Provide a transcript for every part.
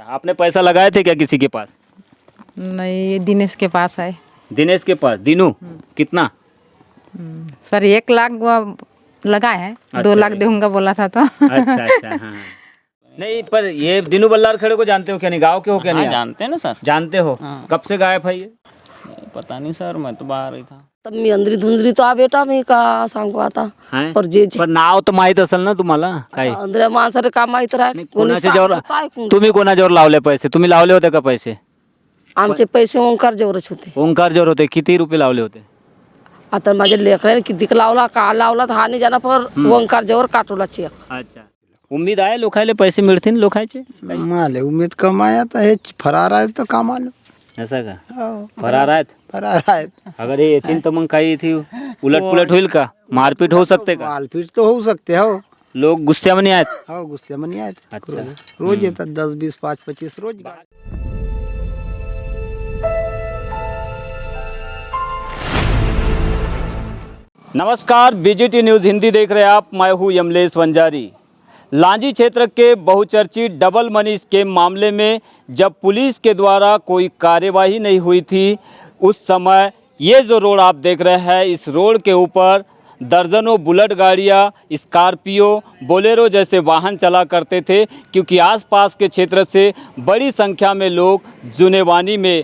आपने पैसा लगाए थे क्या किसी के पास? नहीं, ये दिनेश के पास है। दिनेश के पास? दिनू कितना? सर 1 लाख लगा है। अच्छा, 2 लाख दूंगा बोला था तो। अच्छा अच्छा हाँ। नहीं पर ये दिनू बल्लार खड़े को जानते हो क्या? नहीं, गाँव के हो क्या? नहीं हाँ, आप? जानते हैं ना सर। जानते हो? हाँ। कब से गायब है ये? पता नहीं सर, मैं तो बाहर ही था. तर मी अंदरी धुंदरी तो बेटा मी का सांगू आता हैं? पर जे पण नाव तर माहित असेल ना तुम्हाला काही? अंदर माणसाला काम माहित राहत कोणी कोणाच्या जोर सांगतं तर ऐकून तुम्ही कोणाजवळ लावले पैसे? तुम्ही लावले होते का पैसे? आमचे पैसे ओंकार जवळच होते. ओंकार जोर होते. किती रुपये लावले होते? आता माझ्या लेकराने किती लावला का लावला तर हा नाही जाणार पर ओंकार जवळ काटवला चेक. अच्छा. उम्मीद आहे लोकायले पैसे मिळतील लोकायचे? माले उमेद कमाय आता हे फरार आहेत तर कामाला. असं का? हो, फरार आहेत? फरार आहेत. अगर हे येतील तर मग काही इथे उलट पुलट होईल का? मारपीट होऊ शकते का? मालपीट तो होऊ शकते. हो लोक गुस्स्यामध्ये आहेत? हो गुस्स्यामध्ये आहेत. अच्छा. रोज येतात 10 20 5 25 रोज. नमस्कार, बीजीटी न्यूज़ हिंदी देख रहे हैं आप। मैं हूँ यमलेश वंजारी। लांजी क्षेत्र के बहुचर्चित डबल मनी स्कैम मामले में जब पुलिस के द्वारा कोई कार्यवाही नहीं हुई थी, उस समय ये जो रोड आप देख रहे हैं, इस रोड के ऊपर दर्जनों बुलेट गाड़ियाँ, स्कॉर्पियो, बोलेरो जैसे वाहन चला करते थे, क्योंकि आसपास के क्षेत्र से बड़ी संख्या में लोग जुनेवानी में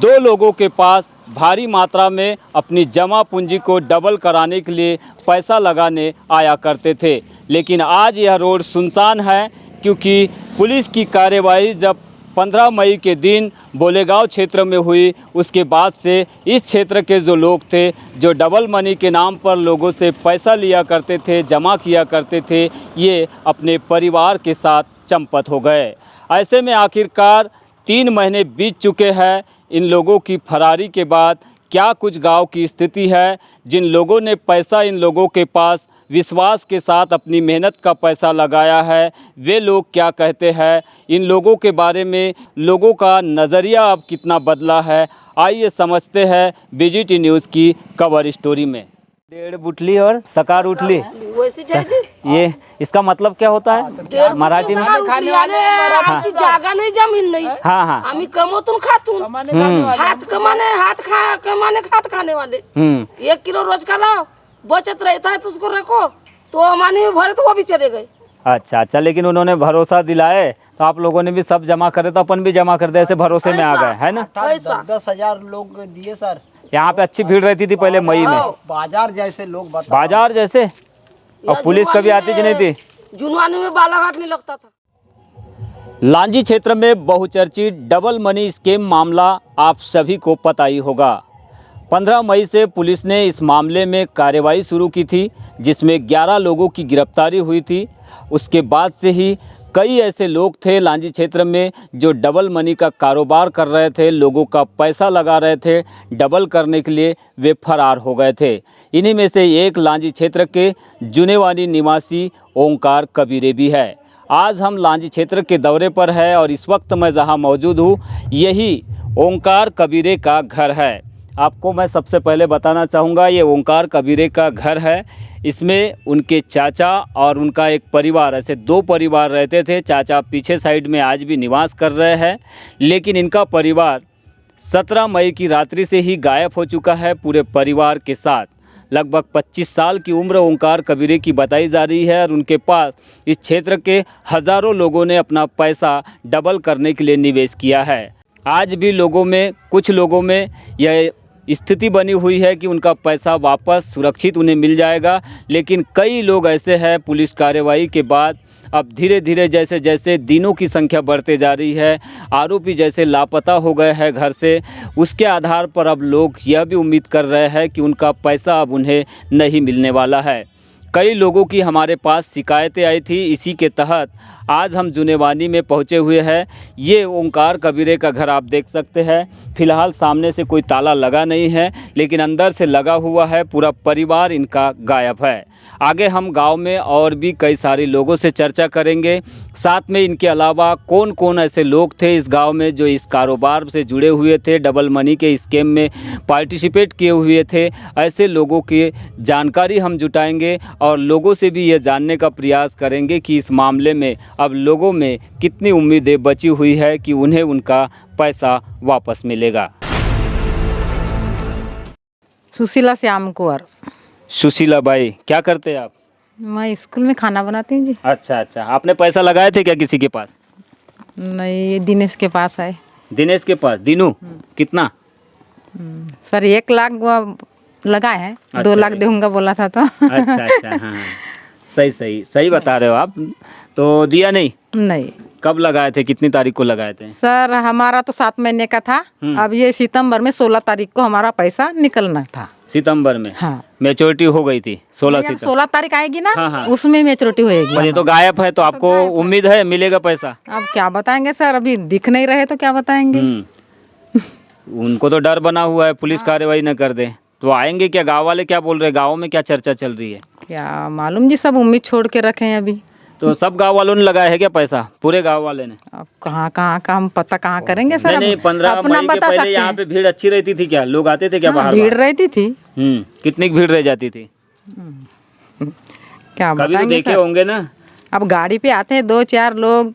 2 लोगों के पास भारी मात्रा में अपनी जमा पूंजी को डबल कराने के लिए पैसा लगाने आया करते थे। लेकिन आज यह रोड सुनसान है, क्योंकि पुलिस की कार्यवाही जब 15 मई के दिन बोलेगांव क्षेत्र में हुई, उसके बाद से इस क्षेत्र के जो लोग थे, जो डबल मनी के नाम पर लोगों से पैसा लिया करते थे, जमा किया करते थे, ये अपने परिवार के साथ चंपत हो गए। ऐसे में आखिरकार 3 महीने बीत चुके हैं इन लोगों की फरारी के बाद। क्या कुछ गांव की स्थिति है? जिन लोगों ने पैसा इन लोगों के पास विश्वास के साथ अपनी मेहनत का पैसा लगाया है, वे लोग क्या कहते हैं? इन लोगों के बारे में लोगों का नज़रिया अब कितना बदला है, आइए समझते हैं बीजीटी न्यूज़ की कवर स्टोरी में। 1.5 बुटली और सकार उठली, वैसे जायचे ये इसका मतलब क्या होता है मराठी में? आमची जागा नाही, जमीन नाही. हाँ हाँ। आम्ही कमवतून खातून हात कमाने खात खाने वाले. 1 किलो रोज का लाओ, बचत रहता है तो उसको रखो, तो हमारे में भरे तो वो भी चले गए. अच्छा अच्छा, लेकिन उन्होंने भरोसा दिलाए तो आप लोगों ने भी सब जमा करे, तो अपन भी जमा कर दे, ऐसे भरोसे में आ गए, है ना? पैसा 10,000 लोग दिए सर. यहाँ पे अच्छी भीड़ रहती थी पहले मई में, बाजार जैसे लोग बता. बाजार जैसे, और पुलिस कभी आती जी नहीं थी। जुनवानी में बालाघाट नहीं लगता था. लांजी क्षेत्र में बहुचर्चित डबल मनी स्कैम मामला आप सभी को पता ही होगा। 15 मई से पुलिस ने इस मामले में कार्रवाई शुरू की थी, जिसमें 11 लोगों की गिरफ्तारी हुई थी। उसके बाद से ही कई ऐसे लोग थे लांजी क्षेत्र में जो डबल मनी का कारोबार कर रहे थे, लोगों का पैसा लगा रहे थे डबल करने के लिए, वे फरार हो गए थे। इन्हीं में से एक लांजी क्षेत्र के जुनेवानी निवासी ओंकार कबीरे भी है। आज हम लांजी क्षेत्र के दौरे पर है और इस वक्त मैं जहां मौजूद हूं, यही ओंकार कबीरे का घर है। आपको मैं सबसे पहले बताना चाहूँगा, ये ओंकार कबीरे का घर है। इसमें उनके चाचा और उनका एक परिवार, ऐसे 2 परिवार रहते थे। चाचा पीछे साइड में आज भी निवास कर रहे हैं, लेकिन इनका परिवार 17 मई की रात्रि से ही गायब हो चुका है पूरे परिवार के साथ। लगभग 25 साल की उम्र ओंकार कबीरे की बताई जा रही है और उनके पास इस क्षेत्र के हज़ारों लोगों ने अपना पैसा डबल करने के लिए निवेश किया है। आज भी लोगों में, कुछ लोगों में यह स्थिति बनी हुई है कि उनका पैसा वापस सुरक्षित उन्हें मिल जाएगा, लेकिन कई लोग ऐसे हैं पुलिस कार्रवाई के बाद अब धीरे धीरे जैसे जैसे दिनों की संख्या बढ़ते जा रही है, आरोपी जैसे लापता हो गए हैं घर से, उसके आधार पर अब लोग यह भी उम्मीद कर रहे हैं कि उनका पैसा अब उन्हें नहीं मिलने वाला है। कई लोगों की हमारे पास शिकायतें आई थी, इसी के तहत आज हम जुनेवानी में पहुंचे हुए हैं। ये ओंकार कबीरे का घर आप देख सकते हैं। फ़िलहाल सामने से कोई ताला लगा नहीं है, लेकिन अंदर से लगा हुआ है। पूरा परिवार इनका गायब है। आगे हम गांव में और भी कई सारे लोगों से चर्चा करेंगे। साथ में इनके अलावा कौन कौन ऐसे लोग थे इस गांव में जो इस कारोबार से जुड़े हुए थे, डबल मनी के स्कैम में पार्टिसिपेट किए हुए थे, ऐसे लोगों की जानकारी हम जुटाएंगे और लोगों से भी ये जानने का प्रयास करेंगे कि इस मामले में अब लोगों में कितनी उम्मीदें बची हुई है कि उन्हें उनका पैसा वापस मिलेगा। सुशीला श्याम कुंवर। सुशीला बाई, क्या करते हैं आप? मैं स्कूल में खाना बनाती हूँ जी। अच्छा अच्छा, आपने पैसा लगाए थे क्या किसी के पास? नहीं, ये दिनेश के पास है। दिनेश के पास? दिनू, कितना? सर 1 लाख वो लगाए हैं। 2 लाख दूंगा बोला था तो। अच्छा अच्छा, हाँ हाँ, सही सही सही बता रहे हो आप। तो दिया नहीं? नहीं कब लगाए थे, कितनी तारीख को लगाए थे? सर, हमारा तो 7 महीने का था। अब ये सितंबर में 16 तारीख को हमारा पैसा निकलना था। सितंबर में? हाँ, मैच्योरिटी हो गई थी 16 जब सितंबर। 16 तारीख आएगी ना, हाँ, हाँ। उसमें मैच्योरिटी होएगी। पर ये तो गायब है, तो आपको उम्मीद है मिलेगा पैसा? अब क्या बताएंगे सर, अभी दिख नहीं रहे तो क्या बताएंगे। उनको तो डर बना हुआ है पुलिस कार्रवाई न कर दे, तो आएंगे क्या? गांव वाले क्या बोल रहे हैं? गांव में क्या चर्चा चल रही है? क्या मालूम जी, सब उम्मीद छोड़ के रखे हैं अभी। तो सब गांव वालों ने लगाया है क्या पैसा? पूरे गांव वाले ने? अब कहाँ कहाँ का हम पता कहाँ करेंगे सर। नहीं नहीं, 15 मई के पहले यहाँ पे भीड़ अच्छी रहती थी क्या? लोग आते थे क्या बाहर? भीड़ रहती थी। कितनी भीड़ रह जाती थी? क्या कभी तो बताएंगे देखे सर। होंगे ना? अब गाड़ी पे आते हैं 2-4 लोग।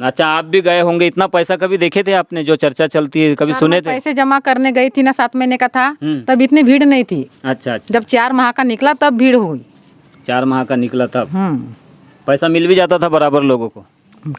अच्छा, आप भी गए होंगे। इतना पैसा कभी देखे थे आपने जो चर्चा चलती है, कभी सुने थे? पैसे जमा करने गई थी ना, 7 महीने का था, तब इतनी भीड़ नहीं थी। अच्छा अच्छा, जब 4 माह का निकला तब भीड़ हुई। 4 माह का निकला तब पैसा मिल भी जाता था बराबर लोगों को?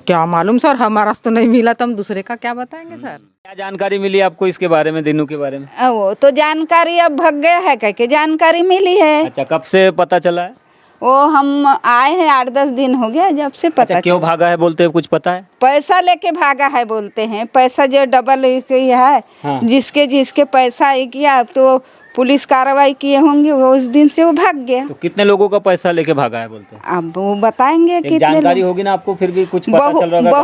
क्या मालूम सर, हमारा तो नहीं मिला तो हम दूसरे का क्या बताएंगे सर। क्या जानकारी मिली आपको इसके बारे में, दिनू के बारे में? वो तो जानकारी अब भग गया है, कह के जानकारी मिली है। अच्छा, कब से पता चला है? वो हम आए हैं 8-10 दिन हो गया जब से पता अच्छा, क्यों भागा है बोलते हैं, कुछ पता है? पैसा लेके भागा है बोलते हैं। पैसा जो डबल है, हाँ। जिसके जिसके पैसा आई किया तो पुलिस कार्रवाई किए होंगे, वो उस दिन से वो भाग गया। तो कितने लोगों का पैसा लेके भागा है बोलते हैं? अब वो बताएंगे एक कितने जानकारी होगी ना आपको, फिर भी कुछ पता चल रहा होगा?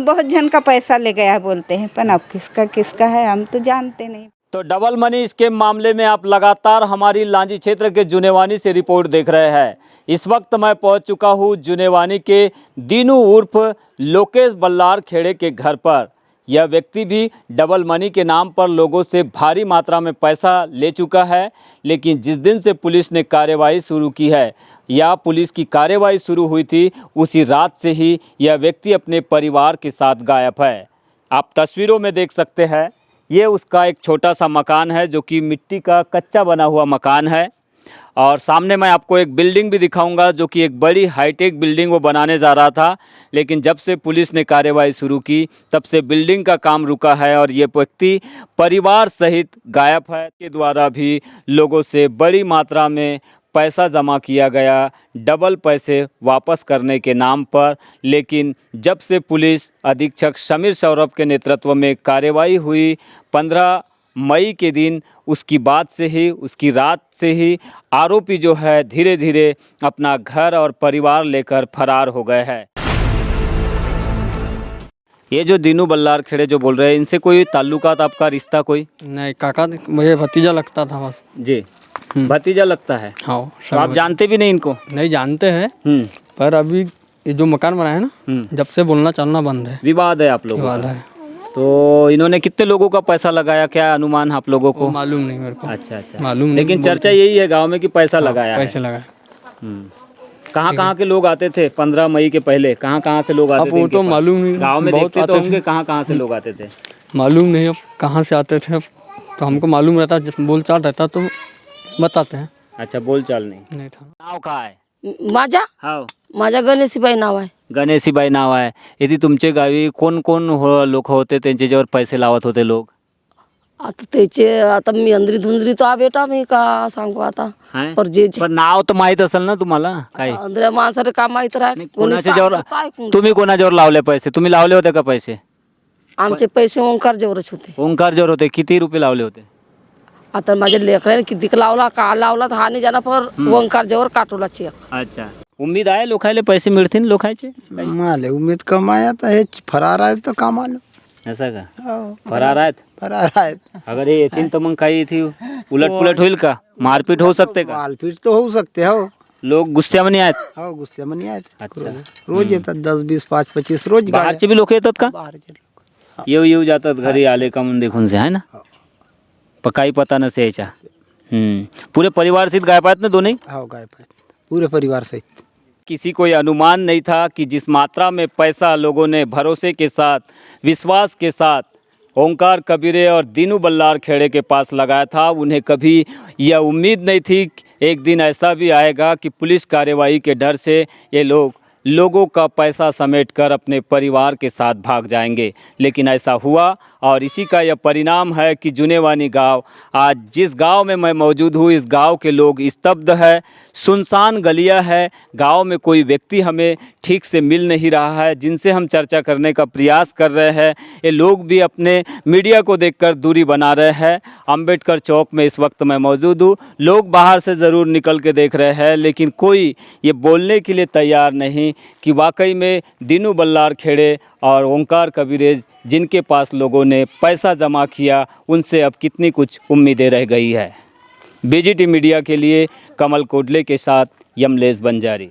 बहुत जन का पैसा ले गया बोलते हैं, पर अब किसका किसका है हम तो जानते नहीं। तो डबल मनी स्कैम मामले में आप लगातार हमारी लांजी क्षेत्र के जुनेवानी से रिपोर्ट देख रहे हैं। इस वक्त मैं पहुंच चुका हूं जुनेवानी के दीनू उर्फ लोकेश बल्लार खेड़े के घर पर। यह व्यक्ति भी डबल मनी के नाम पर लोगों से भारी मात्रा में पैसा ले चुका है, लेकिन जिस दिन से पुलिस ने कार्रवाई शुरू की है या पुलिस की कार्रवाई शुरू हुई थी, उसी रात से ही यह व्यक्ति अपने परिवार के साथ गायब है। आप तस्वीरों में देख सकते हैं, ये उसका एक छोटा सा मकान है जो कि मिट्टी का कच्चा बना हुआ मकान है। और सामने मैं आपको एक बिल्डिंग भी दिखाऊंगा जो कि एक बड़ी हाईटेक बिल्डिंग वो बनाने जा रहा था, लेकिन जब से पुलिस ने कार्रवाई शुरू की तब से बिल्डिंग का काम रुका है और ये व्यक्ति परिवार सहित गायब है। के द्वारा भी लोगों से बड़ी मात्रा में पैसा जमा किया गया डबल पैसे वापस करने के नाम पर, लेकिन जब से पुलिस अधीक्षक समीर सौरभ के नेतृत्व में कार्रवाई हुई 15 मई के दिन, उसकी बाद से ही, उसकी रात से ही आरोपी जो है धीरे धीरे अपना घर और परिवार लेकर फरार हो गए हैं। ये जो दीनू बल्लार खेड़े जो बोल रहे हैं, इनसे कोई ताल्लुकात, आपका रिश्ता कोई? नहीं काका, मुझे भतीजा लगता था बस जी, भतीजा लगता है। हाँ, तो आप जानते भी नहीं इनको? नहीं जानते हैं, पर अभी ये जो मकान बनाया है ना, जब से बोलना चलना बंद है। विवाद है आप लोगों विवाद का? है। तो इन्होंने कितने लोगों का पैसा लगाया, क्या अनुमान है आप लोगों को? मालूम नहीं मेरे को। अच्छा अच्छा, मालूम नहीं, लेकिन चर्चा यही है गांव में कि पैसा लगाया है। पैसे लगाए। कहाँ के लोग आते थे 15 मई के पहले? कहाँ से लोग आते अब थे? वो तो मालूम नहीं, गांव में बहुत देखते तो आते होंगे, थे। कहाँ से लोग आते थे? मालूम नहीं अब कहाँ से आते थे, तो हमको मालूम रहता, जब बोल चाल रहता तो बताते हैं। अच्छा, बोलचाल नहीं था। नाव कहाँ आहे? माझ्या हाव, माझ्या गणेशीबाई नाव आहे. गणेशीबाई नाव आहे. यदि तुमचे गावी कोण कोण लोक होते त्यांच्यावर पैसे लावत होते लोक? आता त्याचे आता मी अंधरी धुंजरी तो आ बेटा मी का सांगू आता. हाय? पर जे पण नाव तर माहित असेल ना तुम्हाला काय? अंधऱ्या माणसाला का माहित राहत नाही, कोणी कोणाच्या जोर सांगतं काय कोण. तुम्ही कोणाच्यावर लावले पैसे? तुम्ही लावले होते का पैसे? आमचे पैसे ओंकार जेवरच होते. ओंकार जोर होते. किती रुपये लावले होते? आता माझ्या लेकराने किती लावला का लावला तर हा नाही जाणार, पर ओंकार जेवर काटवला चेक. अच्छा, उम्मीद आहे लोकायले पैसे मिळतील लोकांचे? माले उम्मीद कमाया तर हे फरार आहेत तर कामाला. असं का? हो, फरार आहेत? फरार आहेत. अगर हे येतील तर मग काही इथे उलट पुलट होईल का? मारपीट होऊ शकते का? मालपीट तो होऊ शकते. हो लोक गुस्स्यामध्ये आहेत? हो, गुस्स्यामध्ये आहेत. अच्छा. रोज येतात 10, 20, 5, 25 रोज बाहेरचे भी लोक येतात का? बाहेरचे लोक. येऊ जातात घरी आले का म्हणून देखून से, है ना? पर काही पता नसे यायचा. पूरे परिवार सहित गायब आहेत ना दोन्ही? हो, गायब आहेत पूरे परिवार सहित. किसी को ये अनुमान नहीं था कि जिस मात्रा में पैसा लोगों ने भरोसे के साथ, विश्वास के साथ ओंकार कबीरे और दीनू बल्लार खेड़े के पास लगाया था, उन्हें कभी यह उम्मीद नहीं थी कि एक दिन ऐसा भी आएगा कि पुलिस कार्रवाई के डर से ये लोगों का पैसा समेटकर अपने परिवार के साथ भाग जाएंगे। लेकिन ऐसा हुआ और इसी का यह परिणाम है कि जुनेवानी गांव, आज जिस गांव में मैं मौजूद हूँ, इस गांव के लोग स्तब्ध है, सुनसान गलियां है, गांव में कोई व्यक्ति हमें ठीक से मिल नहीं रहा है जिनसे हम चर्चा करने का प्रयास कर रहे हैं। ये लोग भी अपने मीडिया को देखकर दूरी बना रहे हैं। अंबेडकर चौक में इस वक्त मैं मौजूद हूँ, लोग बाहर से ज़रूर निकल के देख रहे हैं, लेकिन कोई ये बोलने के लिए तैयार नहीं कि वाकई में दीनू बल्लार खेड़े और ओंकार कबीरे जिनके पास लोगों ने पैसा जमा किया, उनसे अब कितनी कुछ उम्मीदें रह गई है। बीजीटी मीडिया के लिए कमल कोडले के साथ यमलेश बंजारी।